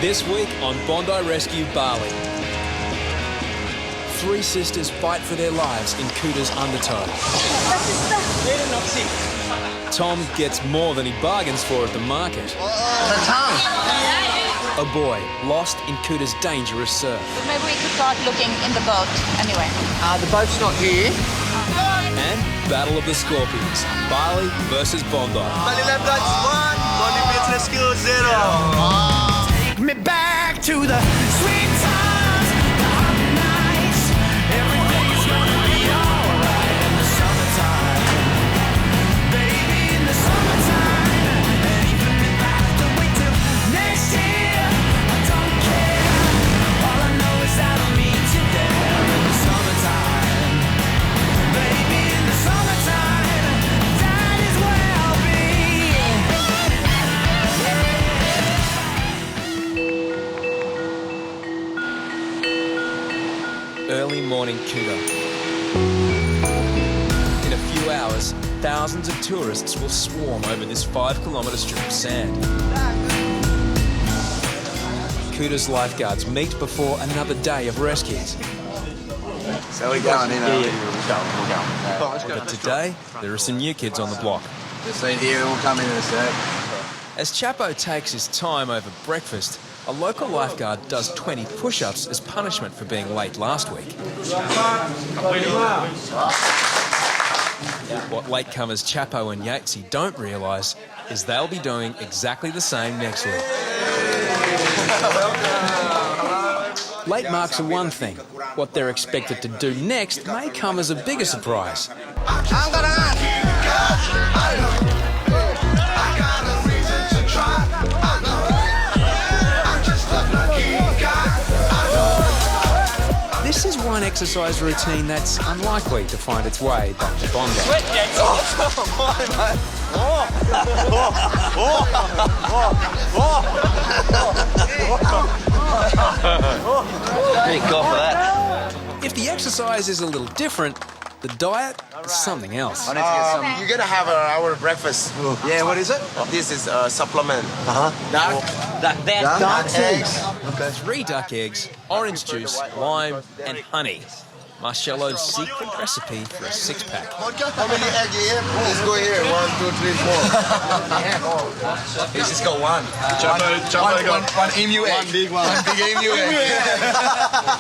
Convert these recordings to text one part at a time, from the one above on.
This week on Bondi Rescue Bali. Three sisters fight for their lives in Kuta's undertow. Tom gets more than he bargains for at the market. A boy lost in Kuta's dangerous surf. Maybe we could start looking in the boat anyway. The boat's not here. And Battle of the Scorpions, Bali versus Bondi. Bali Lifeguards 1, Bondi Beach Rescue 0. Take me back to the sweet times, the hot nights. Everything's gonna be alright in the summertime. Baby, in the summertime. And even if I have to wait till next year, I don't care. All I know is that I'll meet you there in the summertime. Baby, in the summertime, that is where I'll be. Early morning Kuta. In a few hours, thousands of tourists will swarm over this 5-kilometre strip of sand. Kuta's lifeguards meet before another day of rescues. So we're going in. We'll go. But today, there are some new kids on the block. Just stay here, we'll come in a sec. As Chapo takes his time over breakfast, a local lifeguard does 20 push-ups as punishment for being late last week. What latecomers Chapo and Yatesy don't realise is they'll be doing exactly the same next week. Late marks are one thing. What they're expected to do next may come as a bigger surprise. This is one exercise routine that's unlikely to find its way back to Bondi. Thank God for that. If the exercise is a little different, the diet is something else. I need to get some. You're gonna have our breakfast. Yeah, what is it? This is a supplement. Dark eggs. Okay. 3 duck eggs, orange juice, lime, and honey. Marcello's secret recipe for a 6-pack. How many eggs you have? Let's go here. 1, 2, 3, 4. Let's just go one. One emu egg. One big one. One big emu egg.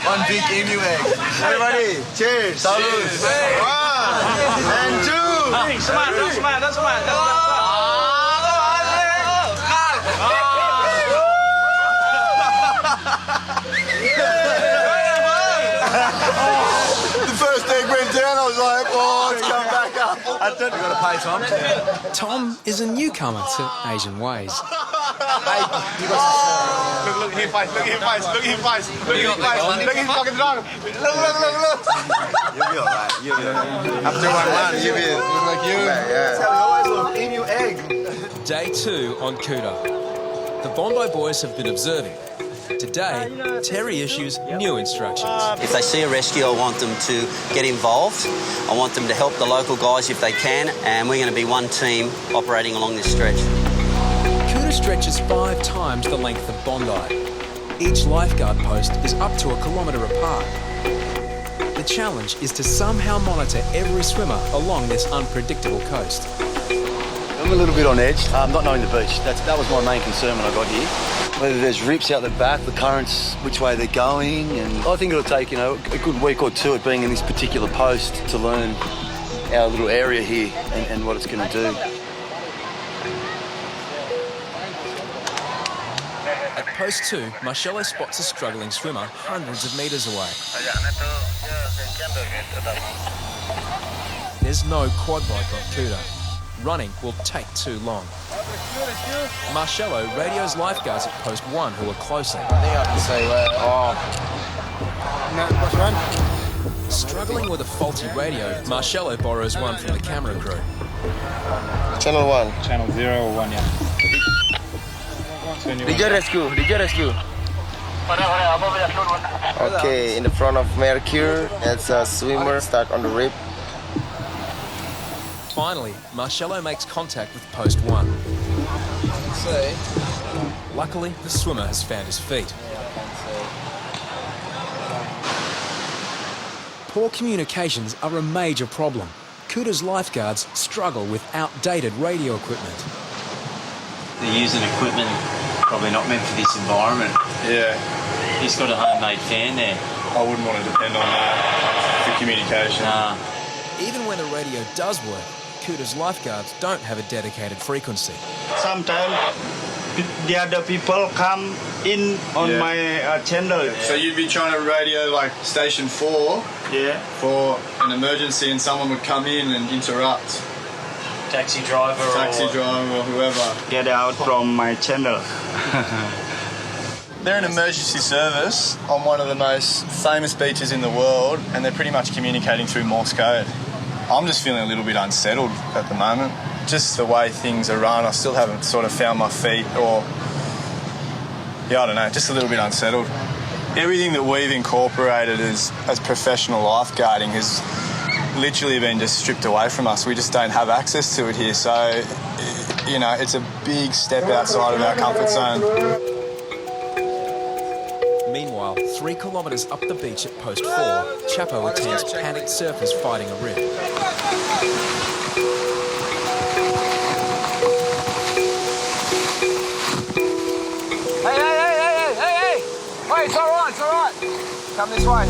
One big emu egg. Everybody, cheers. Salud. 1 and 2. The first egg went down, I was like, oh, it's come back up. I thought we got to pay Tom. Tom is a newcomer to Asian ways. Look at his face, look at his face, look at his face, look at his face, look at his fucking dog. Look. You'll be alright, you'll be alright. After 1 you'll be like you. That's how we always look, emu egg. Day 2 on Kuta. The Bondi boys have been observing. Today, Terry issues new instructions. If they see a rescue, I want them to get involved. I want them to help the local guys if they can, and we're going to be one team operating along this stretch. Kuta stretches 5 times the length of Bondi. Each lifeguard post is up to 1 kilometre apart. The challenge is to somehow monitor every swimmer along this unpredictable coast. I'm a little bit on edge, not knowing the beach. That was my main concern when I got here. Whether there's rips out the back, the currents, which way they're going, and I think it'll take, a good week or two at being in this particular post to learn our little area here and what it's going to do. At post 2, Marcello spots a struggling swimmer hundreds of metres away. There's no quad bike on Kuta. Running will take too long. Marcello radios lifeguards at post 1 who are closer. I think I can say, what's wrong? Struggling with a faulty radio, Marcello borrows one from the camera crew. Channel 1. Channel 0 or 1, yeah. DJ rescue. Okay, in the front of Mercure, it's a swimmer stuck on the rib. Finally, Marcello makes contact with post 1. Say, Luckily, the swimmer has found his feet. Poor communications are a major problem. Kuta's lifeguards struggle with outdated radio equipment. They're using equipment probably not meant for this environment. Yeah. He's got a homemade fan there. I wouldn't want to depend on that for communication. Nah. Even when the radio does work, Kuta's lifeguards don't have a dedicated frequency. Sometimes the other people come in on my channel. So you'd be trying to radio like station 4 for an emergency and someone would come in and interrupt. Taxi driver or whoever. Get out from my channel. They're an emergency service on one of the most famous beaches in the world and they're pretty much communicating through Morse code. I'm just feeling a little bit unsettled at the moment. Just the way things are run, I still haven't sort of found my feet or... Yeah, I don't know, just a little bit unsettled. Everything that we've incorporated as professional lifeguarding has literally been just stripped away from us. We just don't have access to it here. So, you know, it's a big step outside of our comfort zone. Meanwhile, 3 kilometres up the beach at post 4, Chapo attends panicked surfers fighting a rip. Hey! Wait, it's all right. Come this way.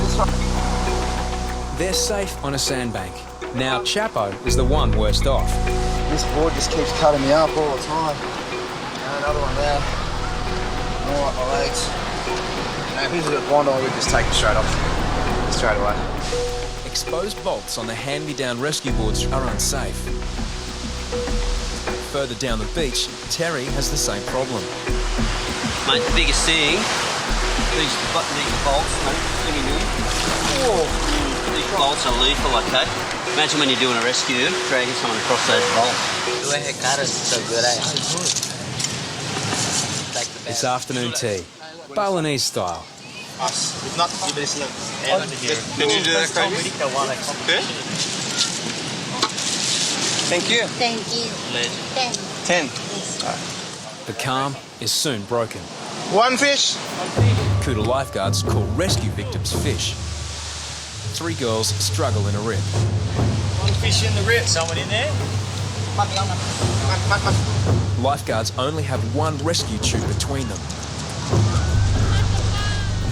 They're safe on a sandbank. Now Chapo is the one worst off. This board just keeps cutting me up all the time. Another one there. More up my legs. If this is at Bondi, we'd just take it straight away. Exposed bolts on the hand-me-down rescue boards are unsafe. Further down the beach, Terry has the same problem. Mate, the biggest thing, these bolts, mate, these bolts are lethal, okay? Imagine when you're doing a rescue, dragging someone across those bolts. So good, It's afternoon tea, Balinese style. If not, you listen. Did you do that, Craig? Okay. Thank you. Thank you. 10. The calm is soon broken. One fish. Kuta lifeguards call rescue victims fish. 3 girls struggle in a rip. One fish in the rip. Someone in there? Lifeguards only have 1 rescue tube between them.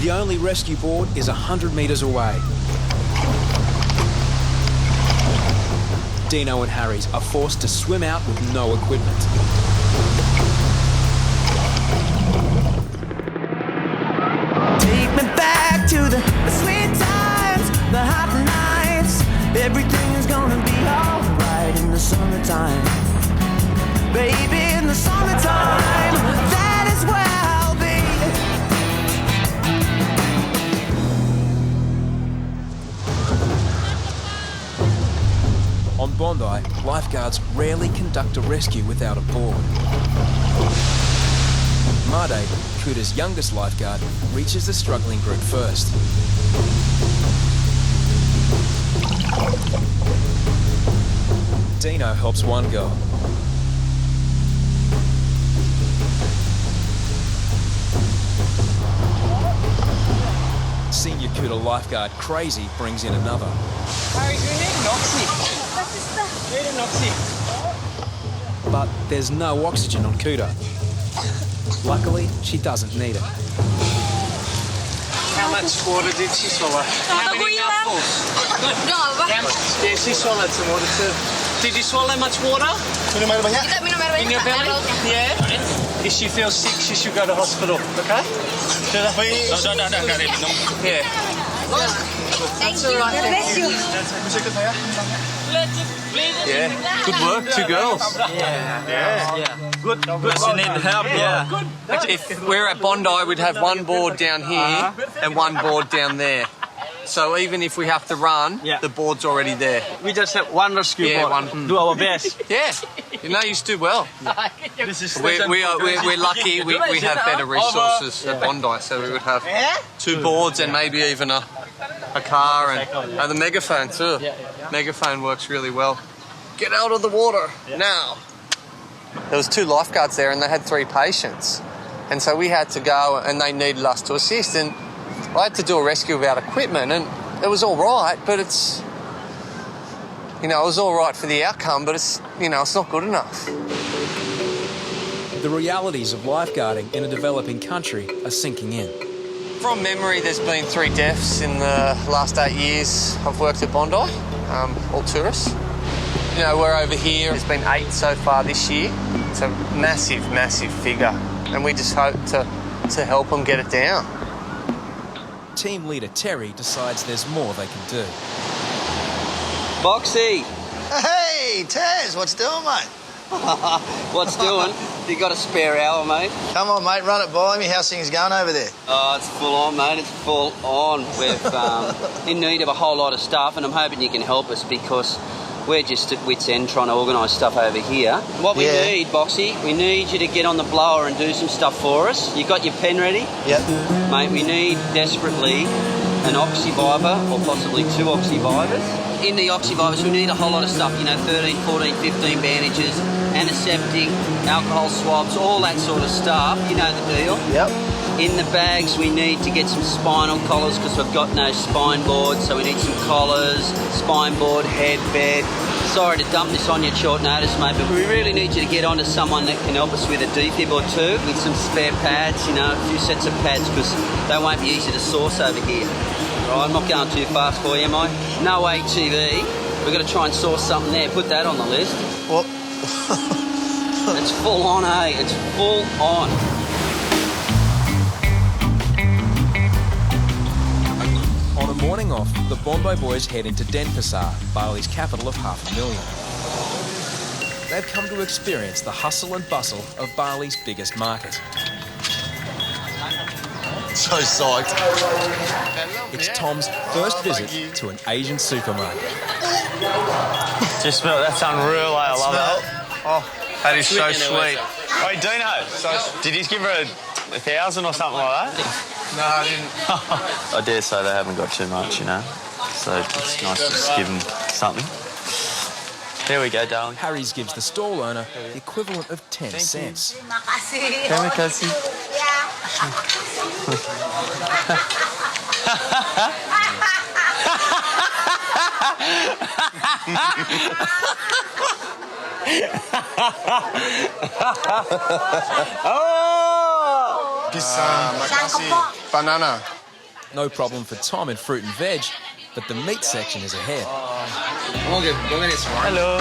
The only rescue board is 100 metres away. Deano and Harries are forced to swim out with no equipment. Take me back to the sweet times, the hot nights. Everything's gonna be alright in the summertime. Baby, in the summertime, that is where I'll be. On Bondi, lifeguards rarely conduct a rescue without a board. Made, Kuta's youngest lifeguard, reaches the struggling group first. Deano helps one girl. Senior Kuta lifeguard Crazy brings in another. But there's no oxygen on Kuta. Luckily, she doesn't need it. How much water did she swallow? How many mouthfuls? Yeah, she swallowed some water too. Did you swallow much water? In your belly? Yeah. If she feels sick, she should go to hospital, okay? No. Yeah. Thank you. God bless you. Yeah. Good work, 2 girls. Yeah. Good. You need help, yeah. If we're at Bondi, we'd have 1 board down here and 1 board down there. So even if we have to run, the board's already there. We just have 1 rescue board. Do our best. Yeah. You know, you do well. We're lucky we have better resources at Bondi, so we would have 2 boards and maybe even a car and the megaphone too. Megaphone works really well. Get out of the water now. There was 2 lifeguards there and they had 3 patients. And so we had to go, and they needed us to assist. And I had to do a rescue without equipment, and it was all right, but it's, you know, it was all right for the outcome, but it's, you know, it's not good enough. The realities of lifeguarding in a developing country are sinking in. From memory, there's been 3 deaths in the last 8 years I've worked at Bondi, all tourists. You know, we're over here. There's been 8 so far this year. It's a massive, massive figure, and we just hope to help them get it down. Team leader Terry decides there's more they can do. Boxy! Hey, Taz, what's doing, mate? What's doing? You got a spare hour, mate? Come on, mate, run it by me. How's things going over there? Oh, it's full on, mate. It's full on. We're in need of a whole lot of stuff, and I'm hoping you can help us because we're just at wit's end trying to organise stuff over here. What we need, Boxy, we need you to get on the blower and do some stuff for us. You got your pen ready? Yep. Mate, we need desperately an oxyviver or possibly 2 oxyvivers. In the oxyvivers, we need a whole lot of stuff, you know, 13, 14, 15 bandages, antiseptic, alcohol swabs, all that sort of stuff. You know the deal. Yep. In the bags, we need to get some spinal collars because we've got no spine board, so we need some collars, spine board, head, bed. Sorry to dump this on you at short notice, mate, but we really need you to get onto someone that can help us with a defib or 2, with some spare pads, you know, a few sets of pads, because they won't be easy to source over here. Right, I'm not going too fast for you, am I? No ATV. We've got to try and source something there. Put that on the list. What? It's full on, hey? It's full on. On a morning off, the Bondi boys head into Denpasar, Bali's capital of 500,000. They've come to experience the hustle and bustle of Bali's biggest market. So psyched. It's Tom's first visit to an Asian supermarket. Just smell it. That's unreal, I love that. Oh, that is so sweet. Wait, Deano, did you give her 1,000 or something like that? No, I didn't. I dare say they haven't got too much, you know. So it's nice to just give them something. There we go, darling. Harries gives the stall owner the equivalent of 10 cents. Terima kasih. Banana. No problem for Tom in fruit and veg, but the meat section is ahead. Hello.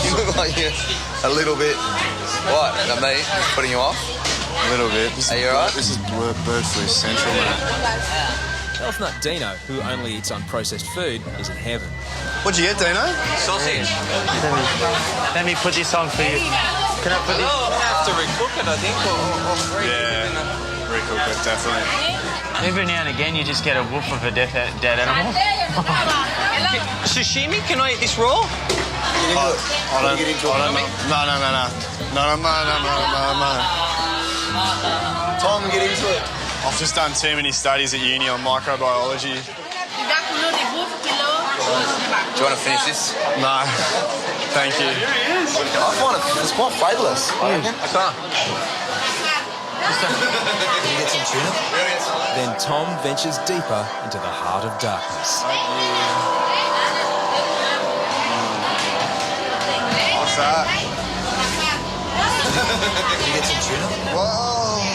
You look like you're a little bit... What, the meat? Putting you off? A little bit. Are you alright? This is bird flu central, man. Health nut Deano, who only eats unprocessed food, is in heaven. What'd you get, Deano? Sausage. Let me put this on for you. Can I put this? Oh, I have to recook it, I think, or Recook it, definitely. Every now and again, you just get a woof of a dead animal. Sashimi? Can I eat this raw? I don't know. No. Tom, get into it. I've just done too many studies at uni on microbiology. Do you want to finish this? No. Thank you. I find it's quite flavourless. I reckon. I can't. Can you get some tuna? Then Tom ventures deeper into the heart of darkness. What's that? Can you get some tuna? Whoa.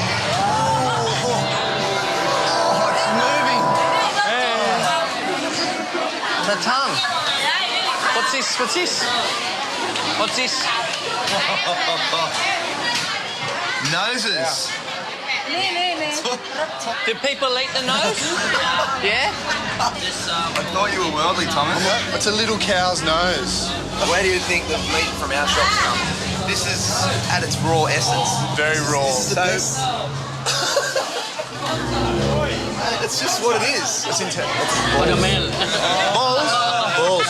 The tongue. What's this? What's this? What's this? Noses. Do people eat the nose? Yeah? I thought you were worldly, Thomas. It's a little cow's nose. Where do you think the meat from our shops comes? This is at its raw essence. Very raw. It's just what it is. It's intense. Watermelon. Balls. Balls.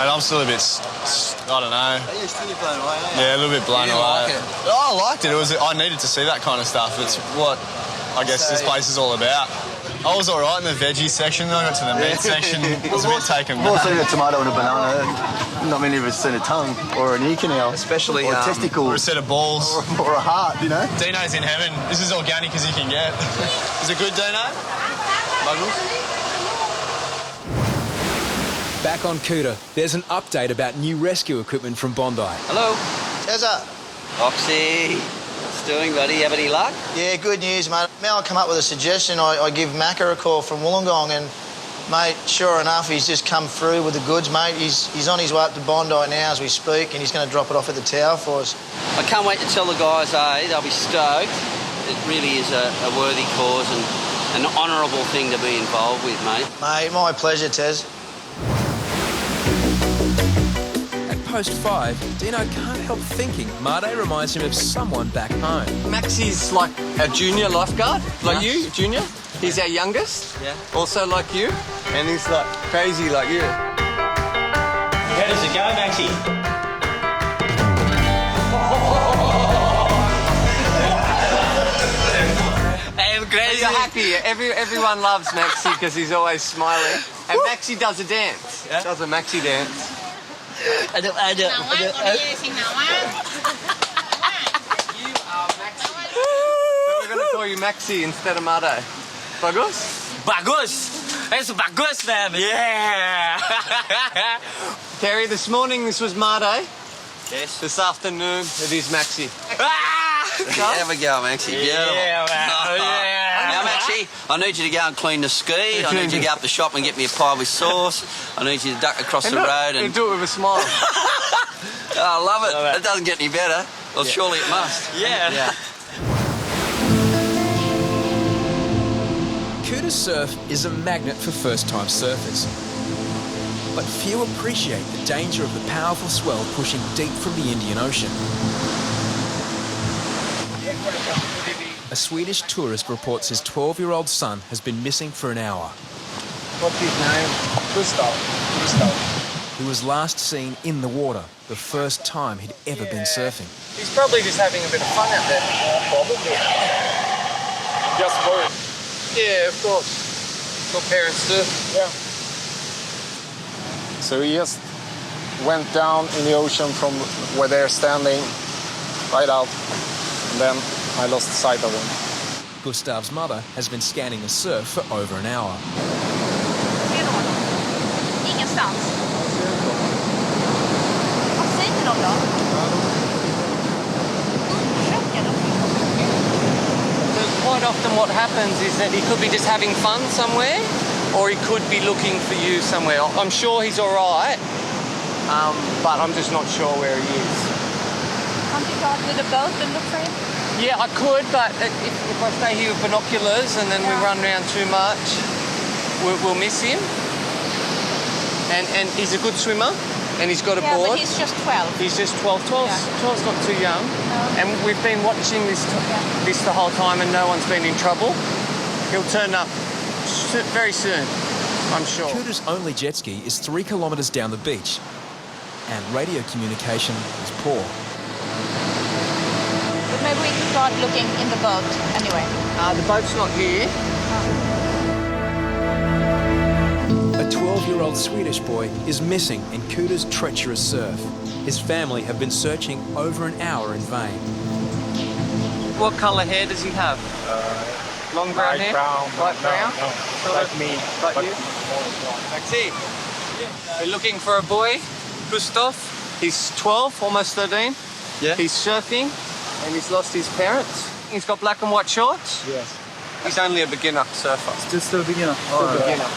mate. I'm still a bit, I don't know. You're still blown away, aren't you? Yeah, a little bit blown You didn't away. like it? Oh, I liked it. I needed to see that kind of stuff. It's what I guess this place is all about. I was all right in the veggie section. I got to the meat section. I was a bit taken I've also back. seen a tomato and a banana. Not many of us seen a tongue or an ear canal. Especially, or a testicle. Or a set of balls. Or a heart, you know? Dino's in heaven. This is organic as you can get. Is it good, Dino? Buggles? Back on Kuta, there's an update about new rescue equipment from Bondi. Hello, How's that? Oxy. What's doing, buddy? Have any luck? Yeah, good news, mate. Now I come up with a suggestion. I give Macca a call from Wollongong and, mate, sure enough, he's just come through with the goods, mate. He's on his way up to Bondi now as we speak and he's going to drop it off at the tower for us. I can't wait to tell the guys, they'll be stoked. It really is a worthy cause and an honourable thing to be involved with, mate. Mate, my pleasure, Tez. At post 5, Deano can't help thinking Made reminds him of someone back home. Maxi's like a junior lifeguard, like you, junior. He's our youngest, also like you, and he's like crazy like you. How does it go, Maxi? I'm crazy. You're happy. Everyone loves Maxi because he's always smiling. And Maxi does a dance. Does a Maxi dance. I do. We're going to call you Maxi instead of Made. Bagus? Bagus! It's bagus, man! Yeah! Terry, this morning this was Made. Yes. This afternoon it is Maxi. Have a go, Maxi. Beautiful. Yeah, man. Now, Maxi, I need you to go and clean the ski. I need you to go up the shop and get me a pie with sauce. I need you to duck across the road and... do it with a smile. Oh, I love it. It doesn't get any better. Well, surely it must. Yeah. Kuta Surf is a magnet for first-time surfers. But few appreciate the danger of the powerful swell pushing deep from the Indian Ocean. A Swedish tourist reports his 12-year-old son has been missing for an hour. What's his name? Gustav. He was last seen in the water, the first time he'd ever been surfing. He's probably just having a bit of fun out there. Probably. Just worried. Yeah, of course. What parents do. Yeah. So he just went down in the ocean from where they're standing, right out, and then I lost sight of him. Gustav's mother has been scanning the surf for over an hour. Ingenstans. Vad säger de då? Quite often what happens is that he could be just having fun somewhere or he could be looking for you somewhere. I'm sure he's all right, but I'm just not sure where he is. Can't you go out with a boat and look for him? Yeah, I could, but if I stay here with binoculars and then we run around too much, we'll miss him. And he's a good swimmer and he's got a Yeah, board. but he's just 12. He's just 12. 12's not too young. And we've been watching this the whole time and no one's been in trouble. He'll turn up very soon, I'm sure. Kuta's only jet ski is 3 kilometres down the beach, and radio communication is poor. But maybe we can start looking in the boat anyway. The boat's not here. A 12-year-old Swedish boy is missing in Kuta's treacherous surf. His family have been searching over an hour in vain. What colour hair does he have? Long brown hair? Light brown? No, like me. Like you? Maxi, we're looking for a boy, Gustav. He's 12, almost 13. Yeah. He's surfing and he's lost his parents. He's got black and white shorts. Yes. He's only a beginner surfer. Just a beginner. Still a beginner.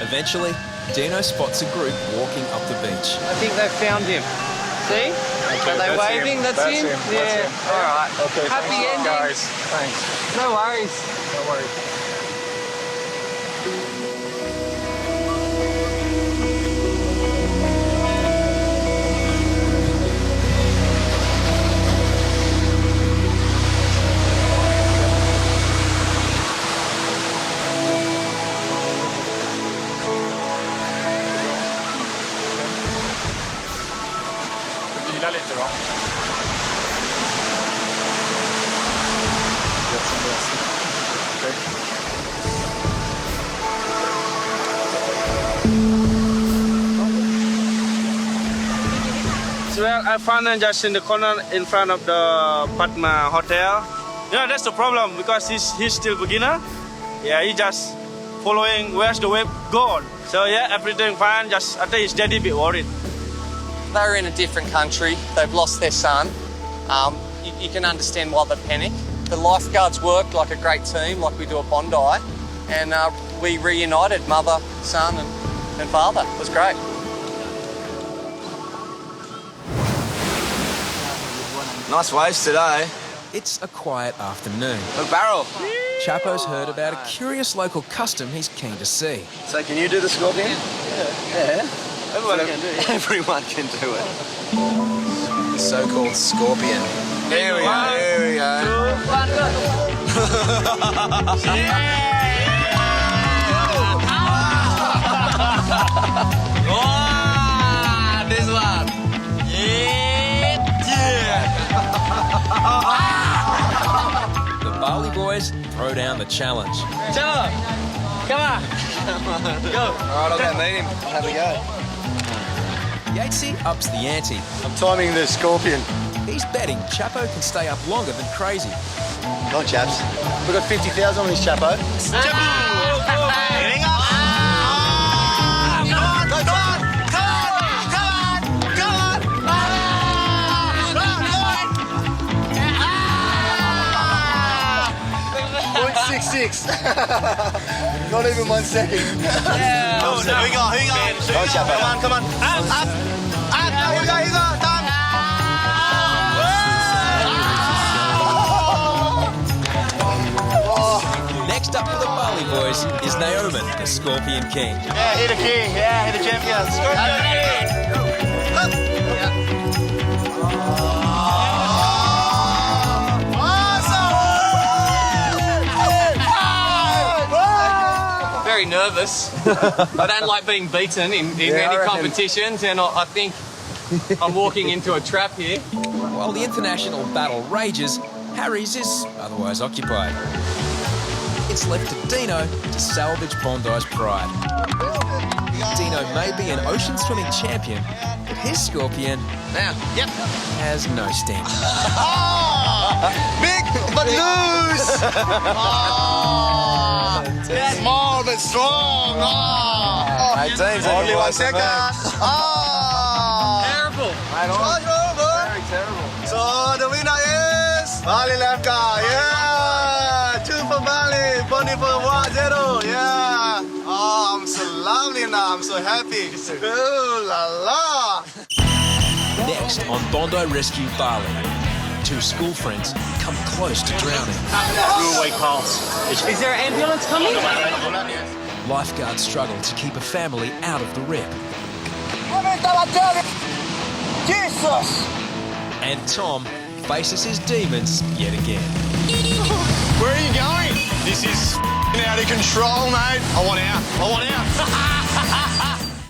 Eventually, Deano spots a group walking up the beach. I think they've found him. See? Are they waving? That's him? Yeah. All right. Okay. Happy ending. Guys. Thanks. No worries. No worries. Well, I found him just in the corner in front of the Padma Hotel. You know, that's the problem because he's still beginner. Yeah, he just following where's the wave gone. So yeah, everything fine. Just I think his daddy a bit worried. They're in a different country. They've lost their son. You can understand why they panic. The lifeguards worked like a great team, like we do at Bondi, and we reunited mother, son, and father. It was great. Nice waves today. It's a quiet afternoon. Look, barrel. Chapo's heard about a curious local custom he's keen to see. So can you do the scorpion? Yeah. Everyone can do it. Everyone can do it. The so-called scorpion. Here we go. Here we go. Oh, this one. The Bali boys throw down the challenge. Come on. Go. All right, I'll go meet him. Have a go. Yatesy ups the ante. I'm timing the scorpion. He's betting Chapo can stay up longer than crazy. Come on, chaps. We've got 50,000 on this Chapo. Not even 1 second. Yeah. Oh, no. Who got? Come on, Chapo. Come on. Up. Here we go. Done. Next up for the Bali boys is Naoman, the Scorpion King. Yeah, he the king. Yeah, he the champion. Scorpion. Very nervous. I don't like being beaten in any competitions, and I think I'm walking into a trap here. While the international battle rages, Harries is otherwise occupied. It's left to Deano to salvage Bondi's pride. Deano may be an ocean swimming champion, but his scorpion has no sting. Big but loose. Small but strong. Hey, teams, Only 1 second. Terrible. Very terrible. So the winner is Bali Lifeguard. Yeah, 2 for Bali, Bondi for 1-0. Yeah. Oh, I'm so lovely now. I'm so happy. Ooh la la. Next on Bondi Rescue Bali, 2 school friends come close to drowning. Is there an ambulance coming? Lifeguards struggle to keep a family out of the rip. Jesus! And Tom faces his demons yet again. Where are you going? This is out of control, mate. I want out.